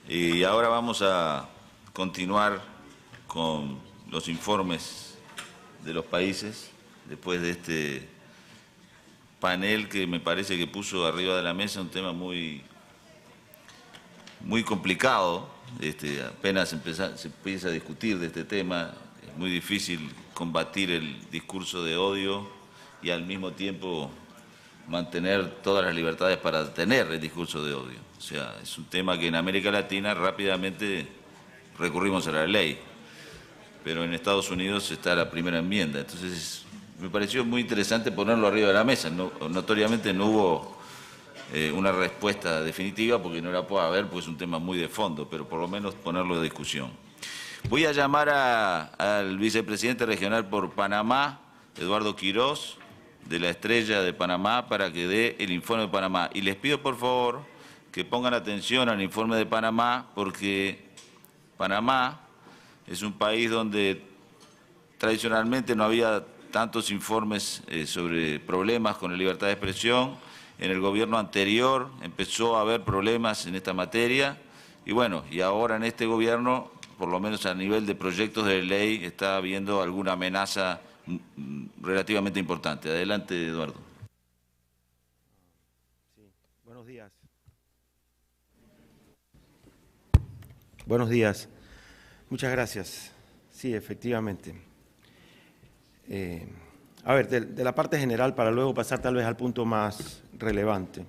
Y ahora vamos a continuar con los informes de los países, después de este panel que me parece que puso arriba de la mesa un tema muy complicado. Apenas se empieza a discutir de este tema, es muy difícil combatir el discurso de odio y al mismo tiempo mantener todas las libertades para detener el discurso de odio. O sea, es un tema que en América Latina rápidamente recurrimos a la ley, pero en Estados Unidos está la primera enmienda. Entonces, me pareció muy interesante ponerlo arriba de la mesa. Notoriamente no hubo una respuesta definitiva porque no la puede haber, porque es un tema muy de fondo, pero por lo menos ponerlo de discusión. Voy a llamar al vicepresidente regional por Panamá, Eduardo Quiroz, de la Estrella de Panamá, para que dé el informe de Panamá. Y les pido, por favor, que pongan atención al informe de Panamá, porque Panamá es un país donde tradicionalmente no había tantos informes sobre problemas con la libertad de expresión. En el gobierno anterior empezó a haber problemas en esta materia y bueno, y ahora en este gobierno, por lo menos a nivel de proyectos de ley, está habiendo alguna amenaza relativamente importante. Adelante, Eduardo. Sí, buenos días. Buenos días. Muchas gracias. Sí, efectivamente. A ver, de la parte general, para luego pasar tal vez al punto más relevante.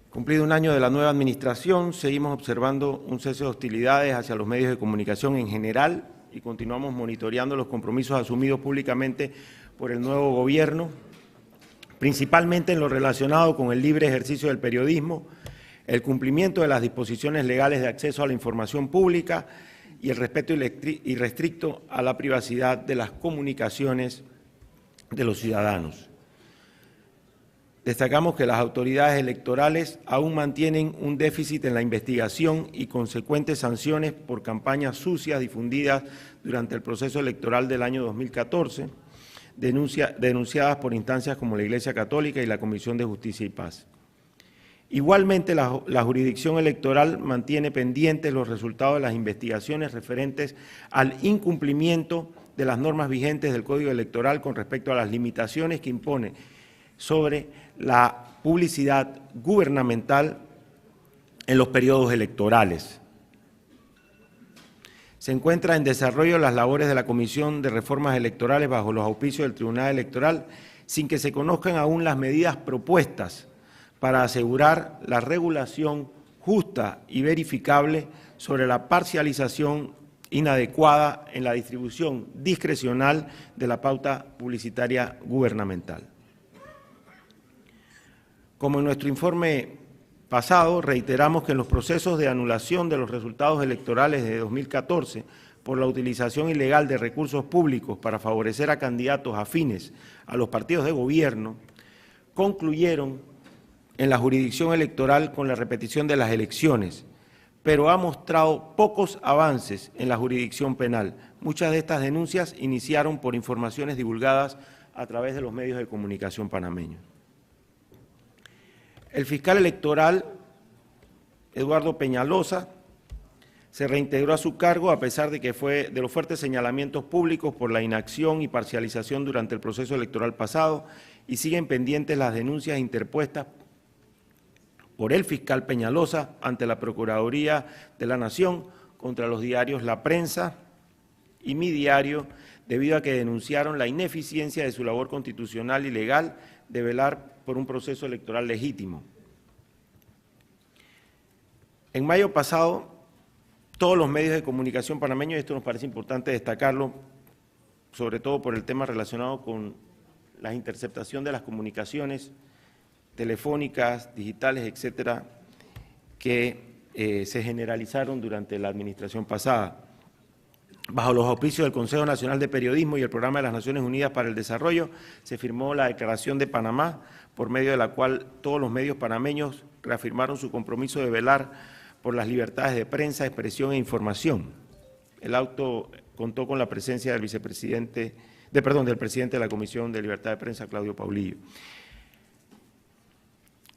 Cumplido un año de la nueva administración, seguimos observando un cese de hostilidades hacia los medios de comunicación en general y continuamos monitoreando los compromisos asumidos públicamente por el nuevo gobierno, principalmente en lo relacionado con el libre ejercicio del periodismo, el cumplimiento de las disposiciones legales de acceso a la información pública y el respeto irrestricto a la privacidad de las comunicaciones de los ciudadanos. Destacamos que las autoridades electorales aún mantienen un déficit en la investigación y consecuentes sanciones por campañas sucias difundidas durante el proceso electoral del año 2014, denunciadas por instancias como la Iglesia Católica y la Comisión de Justicia y Paz. Igualmente, la jurisdicción electoral mantiene pendientes los resultados de las investigaciones referentes al incumplimiento de las normas vigentes del Código Electoral con respecto a las limitaciones que impone sobre la publicidad gubernamental en los periodos electorales. Se encuentra en desarrollo las labores de la Comisión de Reformas Electorales bajo los auspicios del Tribunal Electoral, sin que se conozcan aún las medidas propuestas para asegurar la regulación justa y verificable sobre la parcialización inadecuada en la distribución discrecional de la pauta publicitaria gubernamental. Como en nuestro informe pasado, reiteramos que en los procesos de anulación de los resultados electorales de 2014 por la utilización ilegal de recursos públicos para favorecer a candidatos afines a los partidos de gobierno, concluyeron en la jurisdicción electoral con la repetición de las elecciones, pero ha mostrado pocos avances en la jurisdicción penal. Muchas de estas denuncias iniciaron por informaciones divulgadas a través de los medios de comunicación panameños. El fiscal electoral, Eduardo Peñalosa, se reintegró a su cargo a pesar de que fue de los fuertes señalamientos públicos por la inacción y parcialización durante el proceso electoral pasado y siguen pendientes las denuncias interpuestas por el fiscal Peñalosa ante la Procuraduría de la Nación contra los diarios La Prensa y Mi Diario, debido a que denunciaron la ineficiencia de su labor constitucional y legal de velar por un proceso electoral legítimo. En mayo pasado, todos los medios de comunicación panameños, y esto nos parece importante destacarlo, sobre todo por el tema relacionado con la interceptación de las comunicaciones telefónicas, digitales, etcétera, que se generalizaron durante la administración pasada. Bajo los auspicios del Consejo Nacional de Periodismo y el Programa de las Naciones Unidas para el Desarrollo, se firmó la Declaración de Panamá, por medio de la cual todos los medios panameños reafirmaron su compromiso de velar por las libertades de prensa, expresión e información. El auto contó con la presencia del presidente de la Comisión de Libertad de Prensa, Claudio Paulillo.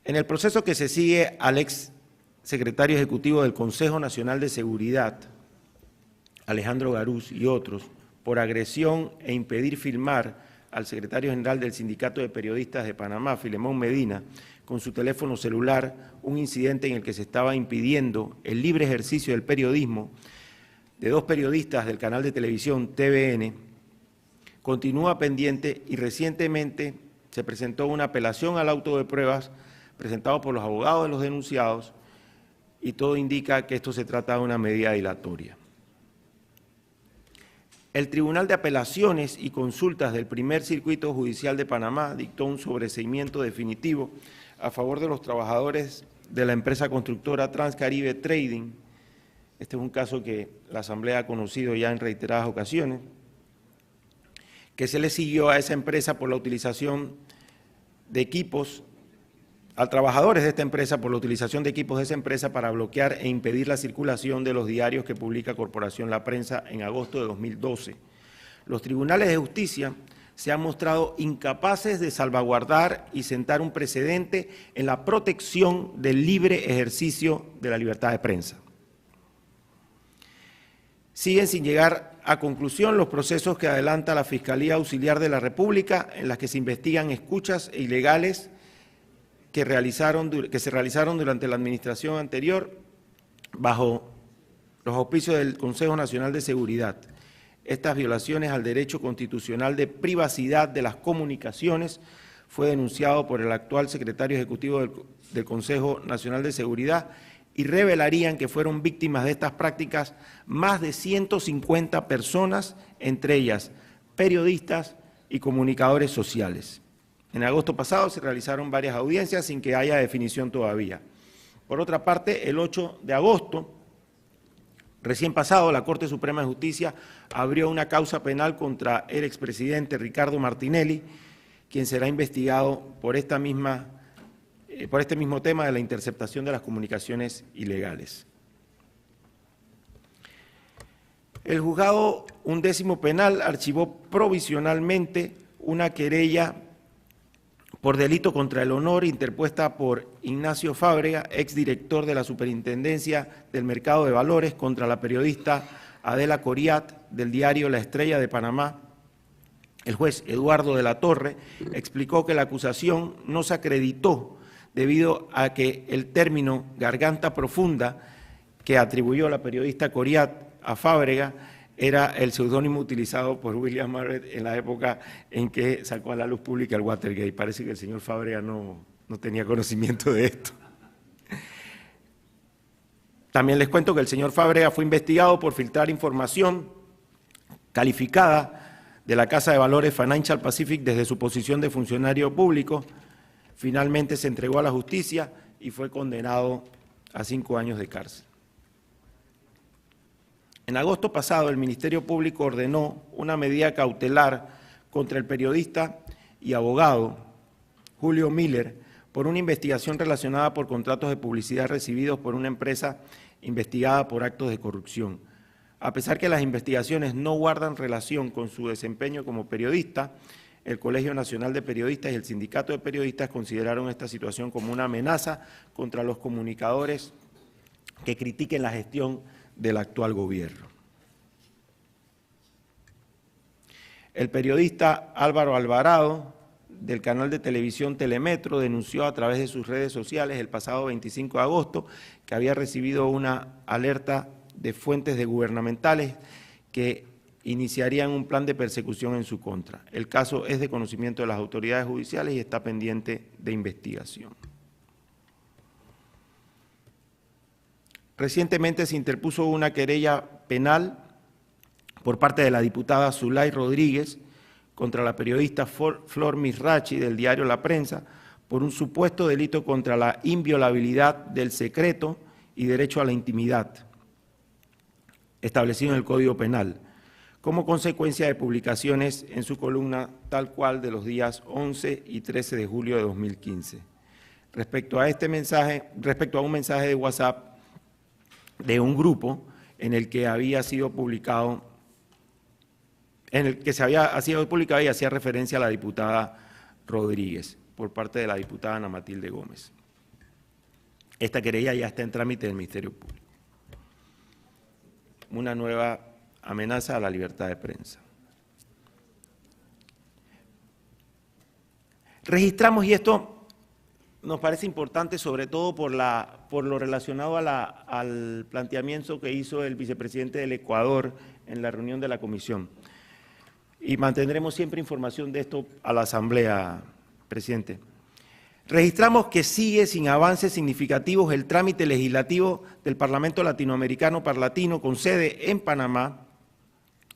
En el proceso que se sigue al ex secretario ejecutivo del Consejo Nacional de Seguridad, Alejandro Garús y otros, por agresión e impedir filmar al secretario general del Sindicato de Periodistas de Panamá, Filemón Medina, con su teléfono celular, un incidente en el que se estaba impidiendo el libre ejercicio del periodismo de dos periodistas del canal de televisión TVN, continúa pendiente y recientemente se presentó una apelación al auto de pruebas presentado por los abogados de los denunciados y todo indica que esto se trata de una medida dilatoria. El Tribunal de Apelaciones y Consultas del Primer Circuito Judicial de Panamá dictó un sobreseimiento definitivo a favor de los trabajadores de la empresa constructora Transcaribe Trading. Este es un caso que la Asamblea ha conocido ya en reiteradas ocasiones, que se le siguió a esa empresa por la utilización de equipos, a trabajadores de esta empresa por la utilización de equipos de esa empresa para bloquear e impedir la circulación de los diarios que publica Corporación La Prensa en agosto de 2012. Los tribunales de justicia se han mostrado incapaces de salvaguardar y sentar un precedente en la protección del libre ejercicio de la libertad de prensa. Siguen sin llegar a conclusión los procesos que adelanta la Fiscalía Auxiliar de la República, en las que se investigan escuchas ilegales que se realizaron durante la administración anterior bajo los auspicios del Consejo Nacional de Seguridad. Estas violaciones al derecho constitucional de privacidad de las comunicaciones fue denunciado por el actual secretario ejecutivo del Consejo Nacional de Seguridad y revelarían que fueron víctimas de estas prácticas más de 150 personas, entre ellas periodistas y comunicadores sociales. En agosto pasado se realizaron varias audiencias sin que haya definición todavía. Por otra parte, el 8 de agosto, recién pasado, la Corte Suprema de Justicia abrió una causa penal contra el expresidente Ricardo Martinelli, quien será investigado por este mismo tema de la interceptación de las comunicaciones ilegales. El juzgado 11º penal archivó provisionalmente una querella por delito contra el honor interpuesta por Ignacio Fábrega, exdirector de la Superintendencia del Mercado de Valores, contra la periodista Adela Coriat del diario La Estrella de Panamá. El juez Eduardo de la Torre explicó que la acusación no se acreditó debido a que el término garganta profunda que atribuyó la periodista Coriat a Fábrega era el seudónimo utilizado por William Marret en la época en que sacó a la luz pública el Watergate. Parece que el señor Fábrega no tenía conocimiento de esto. También les cuento que el señor Fábrega fue investigado por filtrar información calificada de la Casa de Valores Financial Pacific desde su posición de funcionario público. Finalmente se entregó a la justicia y fue condenado a 5 años de cárcel. En agosto pasado, el Ministerio Público ordenó una medida cautelar contra el periodista y abogado Julio Miller por una investigación relacionada por contratos de publicidad recibidos por una empresa investigada por actos de corrupción. A pesar que las investigaciones no guardan relación con su desempeño como periodista, el Colegio Nacional de Periodistas y el Sindicato de Periodistas consideraron esta situación como una amenaza contra los comunicadores que critiquen la gestión del actual gobierno. El periodista Álvaro Alvarado, del canal de televisión Telemetro, denunció a través de sus redes sociales el pasado 25 de agosto que había recibido una alerta de fuentes gubernamentales que iniciarían un plan de persecución en su contra. El caso es de conocimiento de las autoridades judiciales y está pendiente de investigación. Recientemente se interpuso una querella penal por parte de la diputada Zulay Rodríguez contra la periodista Flor Misrachi del diario La Prensa por un supuesto delito contra la inviolabilidad del secreto y derecho a la intimidad establecido en el Código Penal, como consecuencia de publicaciones en su columna Tal Cual de los días 11 y 13 de julio de 2015. Respecto a un mensaje de WhatsApp de un grupo en el que había sido publicado, y hacía referencia a la diputada Rodríguez por parte de la diputada Ana Matilde Gómez. Esta querella ya está en trámite del Ministerio Público. Una nueva amenaza a la libertad de prensa. Registramos, y esto nos parece importante sobre todo por lo relacionado al planteamiento que hizo el vicepresidente del Ecuador en la reunión de la comisión. Y mantendremos siempre información de esto a la Asamblea, presidente. Registramos que sigue sin avances significativos el trámite legislativo del Parlamento Latinoamericano Parlatino con sede en Panamá,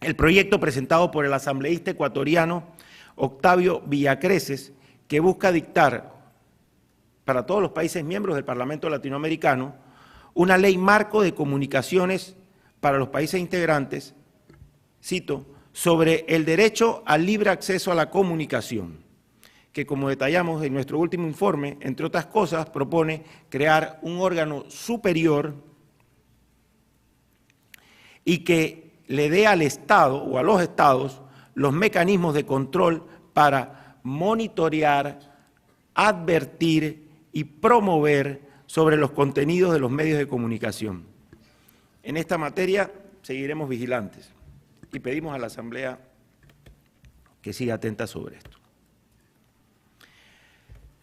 el proyecto presentado por el asambleísta ecuatoriano Octavio Villacreces, que busca dictar para todos los países miembros del Parlamento Latinoamericano una ley marco de comunicaciones para los países integrantes, cito, sobre el derecho al libre acceso a la comunicación, que como detallamos en nuestro último informe, entre otras cosas, propone crear un órgano superior y que le dé al Estado o a los Estados los mecanismos de control para monitorear, advertir y promover sobre los contenidos de los medios de comunicación. En esta materia seguiremos vigilantes y pedimos a la Asamblea que siga atenta sobre esto.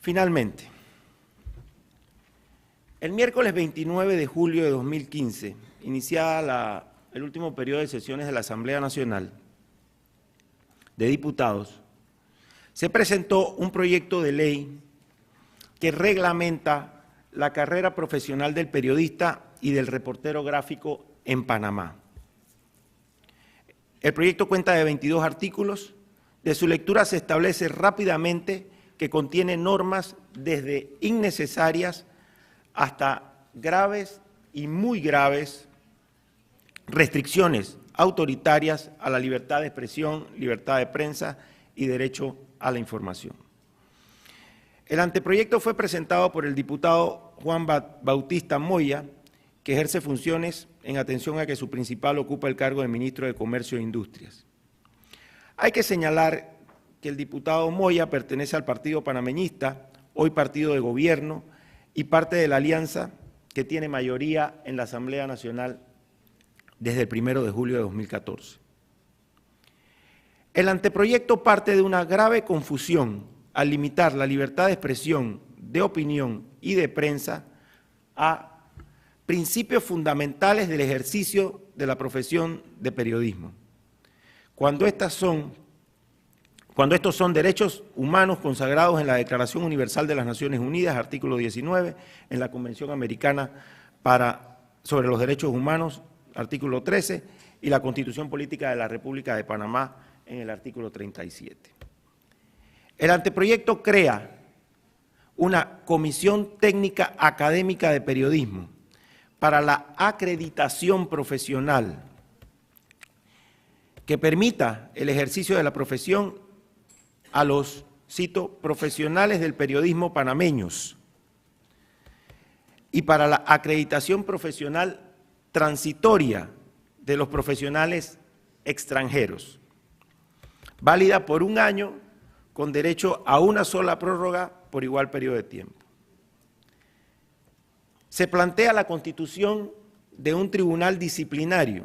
Finalmente, el miércoles 29 de julio de 2015, iniciada el último periodo de sesiones de la Asamblea Nacional de Diputados, se presentó un proyecto de ley que reglamenta la carrera profesional del periodista y del reportero gráfico en Panamá. El proyecto cuenta de 22 artículos. De su lectura se establece rápidamente que contiene normas desde innecesarias hasta graves y muy graves restricciones autoritarias a la libertad de expresión, libertad de prensa y derecho a la información. El anteproyecto fue presentado por el diputado Juan Bautista Moya, que ejerce funciones en atención a que su principal ocupa el cargo de ministro de Comercio e Industrias. Hay que señalar que el diputado Moya pertenece al Partido Panameñista, hoy partido de gobierno, y parte de la alianza que tiene mayoría en la Asamblea Nacional desde el 1 de julio de 2014. El anteproyecto parte de una grave confusión al limitar la libertad de expresión, de opinión y de prensa a principios fundamentales del ejercicio de la profesión de periodismo, cuando estos son derechos humanos consagrados en la Declaración Universal de las Naciones Unidas, artículo 19, en la Convención Americana sobre los Derechos Humanos, artículo 13, y la Constitución Política de la República de Panamá, en el artículo 37. El anteproyecto crea una Comisión Técnica Académica de Periodismo para la acreditación profesional que permita el ejercicio de la profesión a los, cito, profesionales del periodismo panameños y para la acreditación profesional transitoria de los profesionales extranjeros, válida por 1 año con derecho a una sola prórroga por igual periodo de tiempo. Se plantea la constitución de un tribunal disciplinario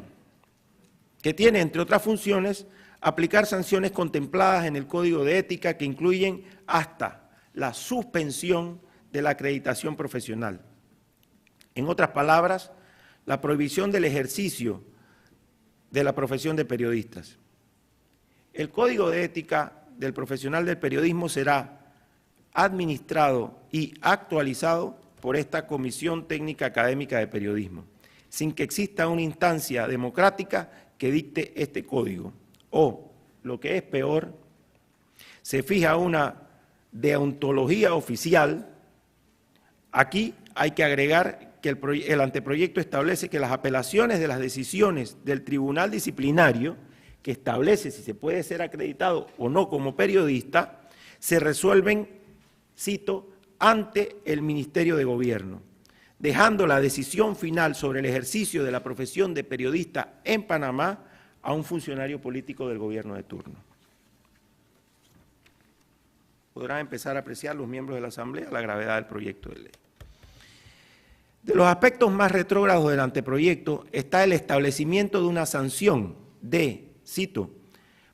que tiene, entre otras funciones, aplicar sanciones contempladas en el Código de Ética que incluyen hasta la suspensión de la acreditación profesional. En otras palabras, la prohibición del ejercicio de la profesión de periodistas. El Código de Ética del profesional del periodismo será administrado y actualizado por esta Comisión Técnica Académica de Periodismo, sin que exista una instancia democrática que dicte este código. O, lo que es peor, se fija una deontología oficial. Aquí hay que agregar que el anteproyecto establece que las apelaciones de las decisiones del tribunal disciplinario, que establece si se puede ser acreditado o no como periodista, se resuelven, cito, ante el Ministerio de Gobierno, dejando la decisión final sobre el ejercicio de la profesión de periodista en Panamá a un funcionario político del gobierno de turno. Podrán empezar a apreciar los miembros de la Asamblea la gravedad del proyecto de ley. De los aspectos más retrógrados del anteproyecto está el establecimiento de una sanción de, cito,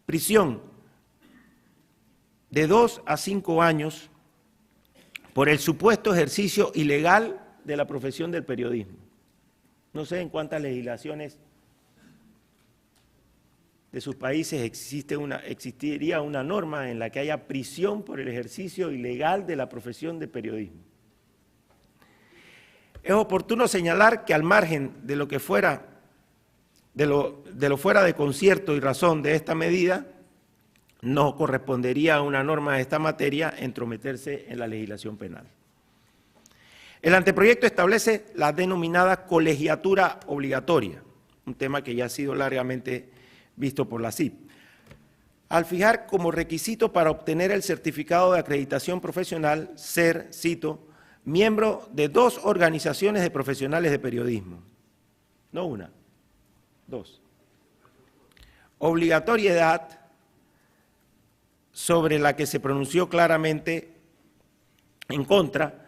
prisión de 2 a 5 años por el supuesto ejercicio ilegal de la profesión del periodismo. No sé en cuántas legislaciones de sus países existiría una norma en la que haya prisión por el ejercicio ilegal de la profesión de periodismo. Es oportuno señalar que al margen de lo que fuera, de lo fuera de concierto y razón de esta medida, no correspondería a una norma de esta materia entrometerse en la legislación penal. El anteproyecto establece la denominada colegiatura obligatoria, un tema que ya ha sido largamente visto por la CIP, al fijar como requisito para obtener el certificado de acreditación profesional ser, cito, miembro de 2 organizaciones de profesionales de periodismo, no una, 2. Obligatoriedad sobre la que se pronunció claramente en contra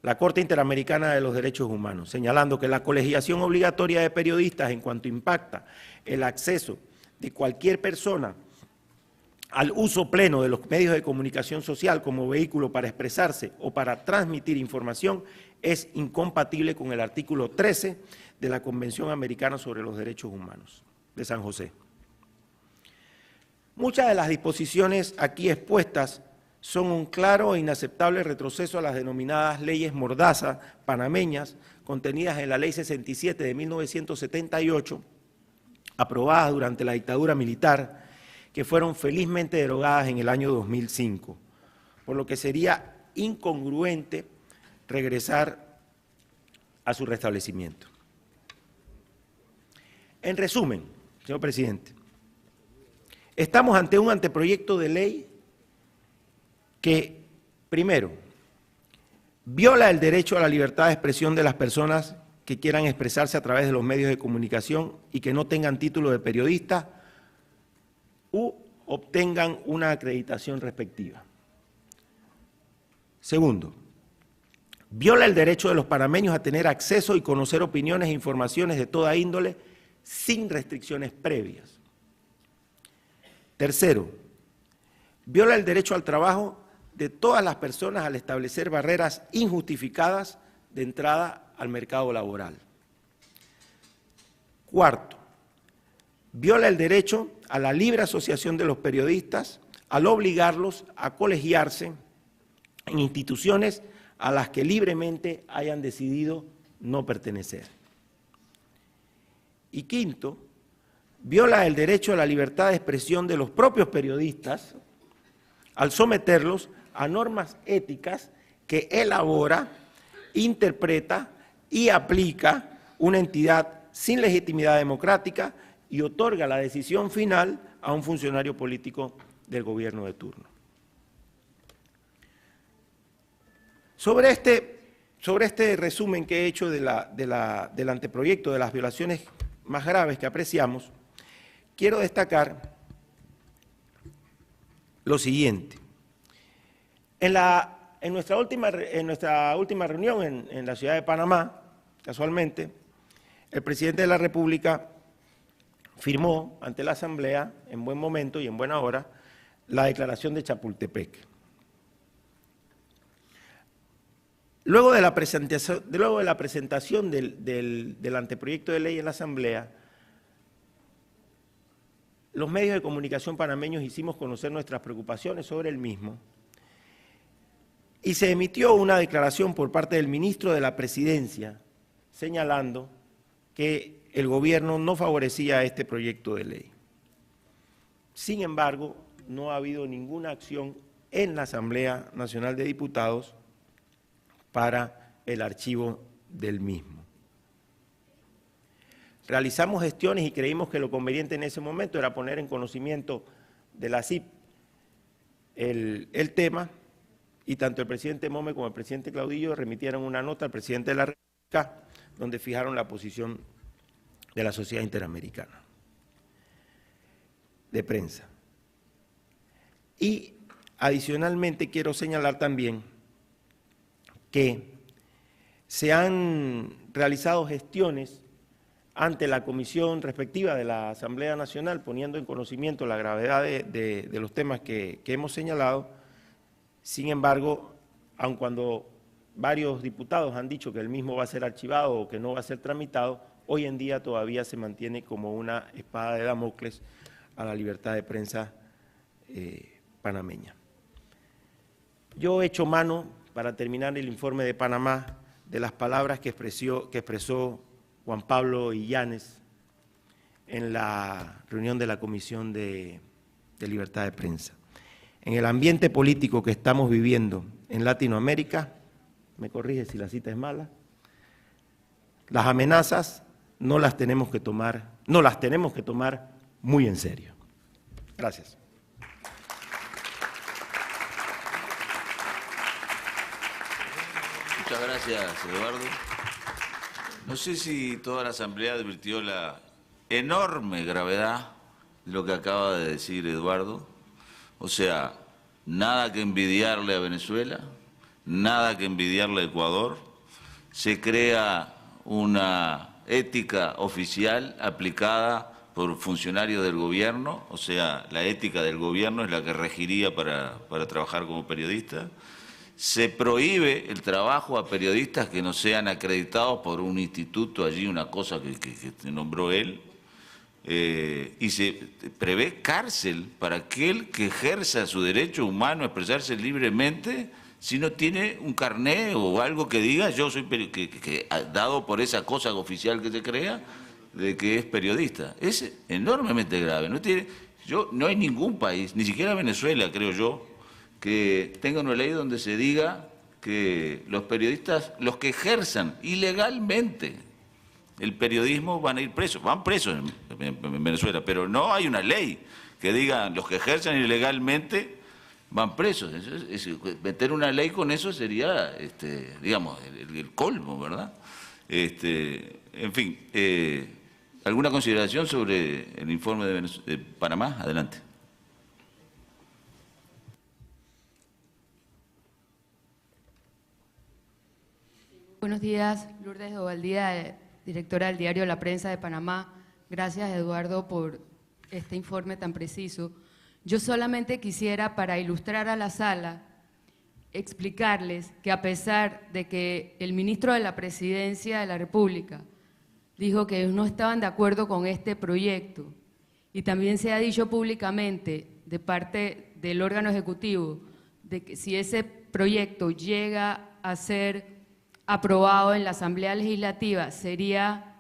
la Corte Interamericana de los Derechos Humanos, señalando que la colegiación obligatoria de periodistas en cuanto impacta el acceso de cualquier persona al uso pleno de los medios de comunicación social como vehículo para expresarse o para transmitir información es incompatible con el artículo 13 de la Convención Americana sobre los Derechos Humanos de San José. Muchas de las disposiciones aquí expuestas son un claro e inaceptable retroceso a las denominadas leyes mordaza panameñas contenidas en la Ley 67 de 1978, aprobadas durante la dictadura militar, que fueron felizmente derogadas en el año 2005, por lo que sería incongruente regresar a su restablecimiento. En resumen, señor presidente, estamos ante un anteproyecto de ley que, primero, viola el derecho a la libertad de expresión de las personas que quieran expresarse a través de los medios de comunicación y que no tengan título de periodista u obtengan una acreditación respectiva. Segundo, viola el derecho de los panameños a tener acceso y conocer opiniones e informaciones de toda índole sin restricciones previas. Tercero, viola el derecho al trabajo de todas las personas al establecer barreras injustificadas de entrada al mercado laboral. Cuarto, viola el derecho a la libre asociación de los periodistas al obligarlos a colegiarse en instituciones a las que libremente hayan decidido no pertenecer. Y quinto, viola el derecho a la libertad de expresión de los propios periodistas al someterlos a normas éticas que elabora, interpreta y aplica una entidad sin legitimidad democrática y otorga la decisión final a un funcionario político del gobierno de turno. Sobre este resumen que he hecho del anteproyecto, de las violaciones más graves que apreciamos, quiero destacar lo siguiente. En nuestra última reunión en la ciudad de Panamá, casualmente, el presidente de la República firmó ante la Asamblea, en buen momento y en buena hora, la declaración de Chapultepec. Luego de la presentación del anteproyecto de ley en la Asamblea, los medios de comunicación panameños hicimos conocer nuestras preocupaciones sobre el mismo y se emitió una declaración por parte del ministro de la Presidencia señalando que el gobierno no favorecía este proyecto de ley. Sin embargo, no ha habido ninguna acción en la Asamblea Nacional de Diputados para el archivo del mismo. Realizamos gestiones y creímos que lo conveniente en ese momento era poner en conocimiento de la CIP el tema, y tanto el presidente Mome como el presidente Claudillo remitieron una nota al presidente de la República donde fijaron la posición de la Sociedad Interamericana de Prensa. Y adicionalmente quiero señalar también que se han realizado gestiones ante la comisión respectiva de la Asamblea Nacional, poniendo en conocimiento la gravedad de los temas que hemos señalado. Sin embargo, aun cuando varios diputados han dicho que el mismo va a ser archivado o que no va a ser tramitado, hoy en día todavía se mantiene como una espada de Damocles a la libertad de prensa panameña. Yo he hecho mano, para terminar el informe de Panamá, de las palabras que expresó Juan Pablo Illanes en la reunión de la Comisión de Libertad de Prensa. En el ambiente político que estamos viviendo en Latinoamérica, me corrige si la cita es mala, las amenazas no las tenemos que tomar muy en serio. Gracias. Muchas gracias, Eduardo. No sé si toda la Asamblea advirtió la enorme gravedad de lo que acaba de decir Eduardo. O sea, nada que envidiarle a Venezuela, nada que envidiarle a Ecuador. Se crea una ética oficial aplicada por funcionarios del gobierno, o sea, la ética del gobierno es la que regiría para trabajar como periodista. Se prohíbe el trabajo a periodistas que no sean acreditados por un instituto allí, una cosa que nombró él, y se prevé cárcel para aquel que ejerza su derecho humano a expresarse libremente si no tiene un carné o algo que diga yo soy dado por esa cosa oficial que se crea de que es periodista. Es enormemente grave. No hay ningún país, ni siquiera Venezuela, creo yo, que tenga una ley donde se diga que los periodistas, los que ejerzan ilegalmente el periodismo van a ir presos. Van presos en Venezuela, pero no hay una ley que diga los que ejerzan ilegalmente van presos. Meter una ley con eso sería, digamos, el colmo, ¿verdad? En fin, ¿alguna consideración sobre el informe de Panamá? Adelante. Buenos días, Lourdes de Ovaldía, directora del diario La Prensa de Panamá. Gracias, Eduardo, por este informe tan preciso. Yo solamente quisiera, para ilustrar a la sala, explicarles que a pesar de que el ministro de la Presidencia de la República dijo que no estaban de acuerdo con este proyecto, y también se ha dicho públicamente de parte del órgano ejecutivo de que si ese proyecto llega a ser aprobado en la Asamblea Legislativa sería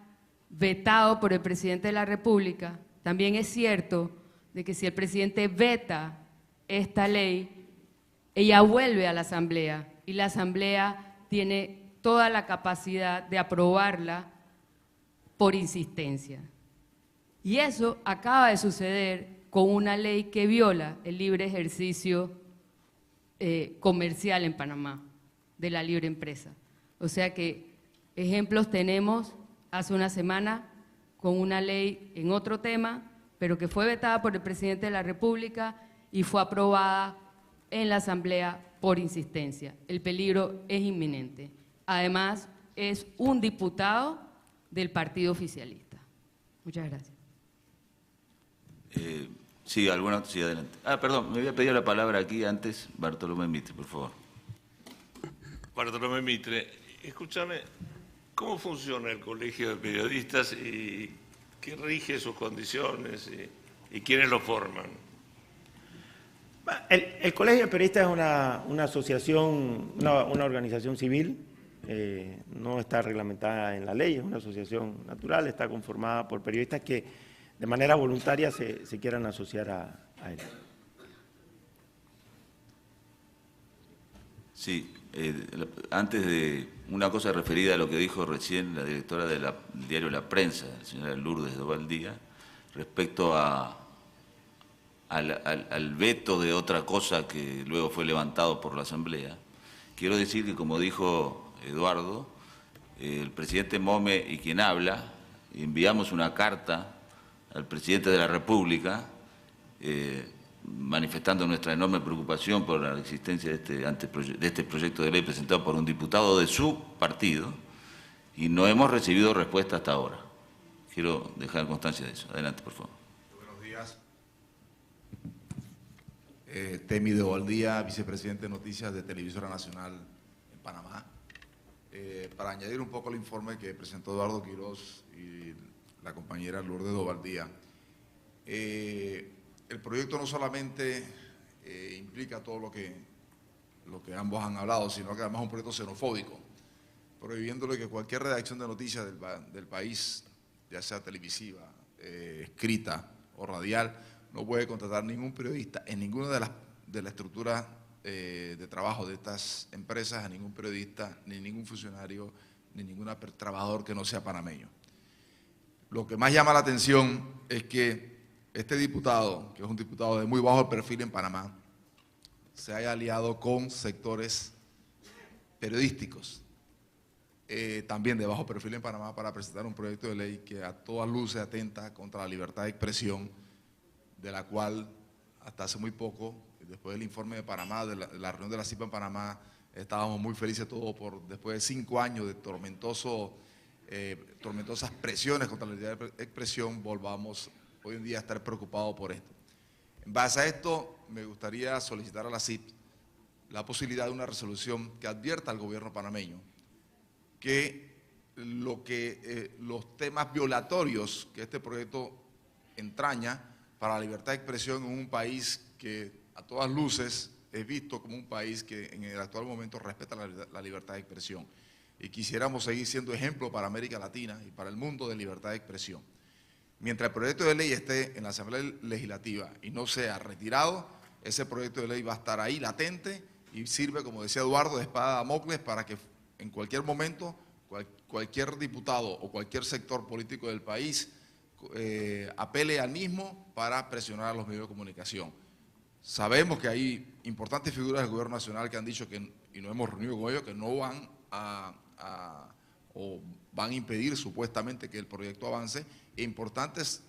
vetado por el presidente de la República, también es cierto de que si el presidente veta esta ley, ella vuelve a la Asamblea y la Asamblea tiene toda la capacidad de aprobarla por insistencia. Y eso acaba de suceder con una ley que viola el libre ejercicio comercial en Panamá, de la libre empresa. O sea que ejemplos tenemos hace una semana con una ley en otro tema, pero que fue vetada por el presidente de la República y fue aprobada en la Asamblea por insistencia. El peligro es inminente. Además, es un diputado del partido oficialista. Muchas gracias. Sí, adelante. Perdón, me había pedido la palabra aquí antes Bartolomé Mitre, por favor. Bartolomé Mitre, escúchame, ¿cómo funciona el Colegio de Periodistas y qué rige sus condiciones y quiénes lo forman? El Colegio de Periodistas es una asociación, una organización civil, no está reglamentada en la ley, es una asociación natural, está conformada por periodistas que de manera voluntaria se quieran asociar a él. Sí, antes de una cosa referida a lo que dijo recién la directora del diario La Prensa, la señora Lourdes de Ovaldía, respecto al veto de otra cosa que luego fue levantado por la Asamblea, quiero decir que, como dijo Eduardo, el presidente Mome y quien habla, enviamos una carta al presidente de la República manifestando nuestra enorme preocupación por la existencia de este proyecto de ley presentado por un diputado de su partido, y no hemos recibido respuesta hasta ahora. Quiero dejar constancia de eso. Adelante, por favor. Buenos días. Temido Ovaldía, vicepresidente de Noticias de Televisora Nacional en Panamá. Para añadir un poco al informe que presentó Eduardo Quiroz y la compañera Lourdes Ovaldía, el proyecto no solamente implica todo lo que ambos han hablado, sino que además es un proyecto xenofóbico, prohibiéndole que cualquier redacción de noticias del país, ya sea televisiva, escrita o radial, no puede contratar ningún periodista en ninguna de la estructura de trabajo de estas empresas, a ningún periodista, ni ningún funcionario, ni ningún trabajador que no sea panameño. Lo que más llama la atención es que este diputado, que es un diputado de muy bajo perfil en Panamá, se haya aliado con sectores periodísticos, también de bajo perfil en Panamá, para presentar un proyecto de ley que a todas luces atenta contra la libertad de expresión, de la cual hasta hace muy poco, después del informe de Panamá, de la reunión de la CIPA en Panamá, estábamos muy felices todos después de 5 años de tormentosas presiones contra la libertad de expresión, volvamos hoy en día a estar preocupados por esto. En base a esto, me gustaría solicitar a la CIP la posibilidad de una resolución que advierta al gobierno panameño que los temas violatorios que este proyecto entraña para la libertad de expresión en un país que a todas luces es visto como un país que en el actual momento respeta la libertad de expresión. Y quisiéramos seguir siendo ejemplo para América Latina y para el mundo de libertad de expresión. Mientras el proyecto de ley esté en la Asamblea Legislativa y no sea retirado, ese proyecto de ley va a estar ahí latente y sirve, como decía Eduardo, de espada de Damocles para que en cualquier momento cualquier diputado o cualquier sector político del país apele al mismo para presionar a los medios de comunicación. Sabemos que hay importantes figuras del gobierno nacional que han dicho que, y nos hemos reunido con ellos, que no van o van a impedir supuestamente que el proyecto avance, e importantes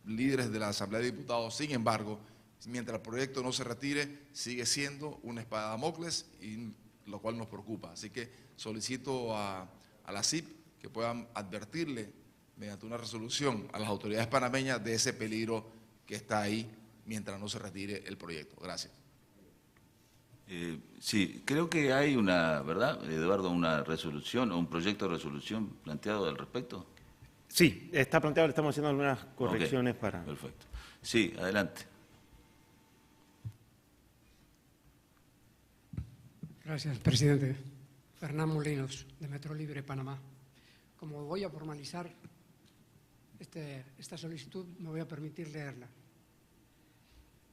líderes de la Asamblea de Diputados. Sin embargo, mientras el proyecto no se retire, sigue siendo una espada de Damocles, y lo cual nos preocupa. Así que solicito a la CIP que puedan advertirle mediante una resolución a las autoridades panameñas de ese peligro que está ahí mientras no se retire el proyecto. Gracias. Sí, creo que hay una, ¿verdad, Eduardo, una resolución o un proyecto de resolución planteado al respecto? Sí, está planteado, le estamos haciendo algunas correcciones para... Perfecto. Sí, adelante. Gracias, presidente. Fernán Molinos, de Metro Libre, Panamá. Como voy a formalizar esta solicitud, me voy a permitir leerla.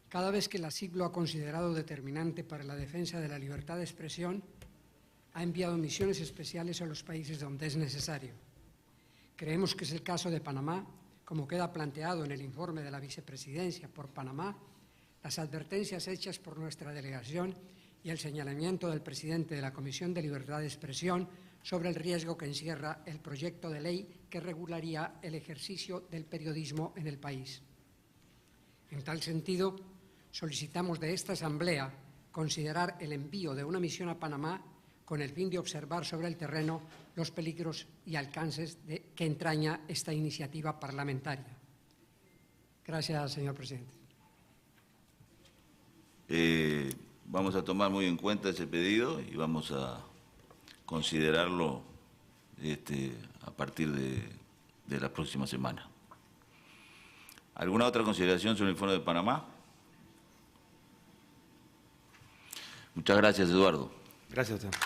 Cada vez que la CIP lo ha considerado determinante para la defensa de la libertad de expresión, ha enviado misiones especiales a los países donde es necesario. Creemos que es el caso de Panamá, como queda planteado en el informe de la Vicepresidencia por Panamá, las advertencias hechas por nuestra delegación y el señalamiento del presidente de la Comisión de Libertad de Expresión sobre el riesgo que encierra el proyecto de ley que regularía el ejercicio del periodismo en el país. En tal sentido, solicitamos de esta Asamblea considerar el envío de una misión a Panamá con el fin de observar sobre el terreno los peligros y alcances que entraña esta iniciativa parlamentaria. Gracias, señor presidente. Vamos a tomar muy en cuenta ese pedido y vamos a considerarlo a partir de la próxima semana. ¿Alguna otra consideración sobre el informe de Panamá? Muchas gracias, Eduardo. Gracias a usted.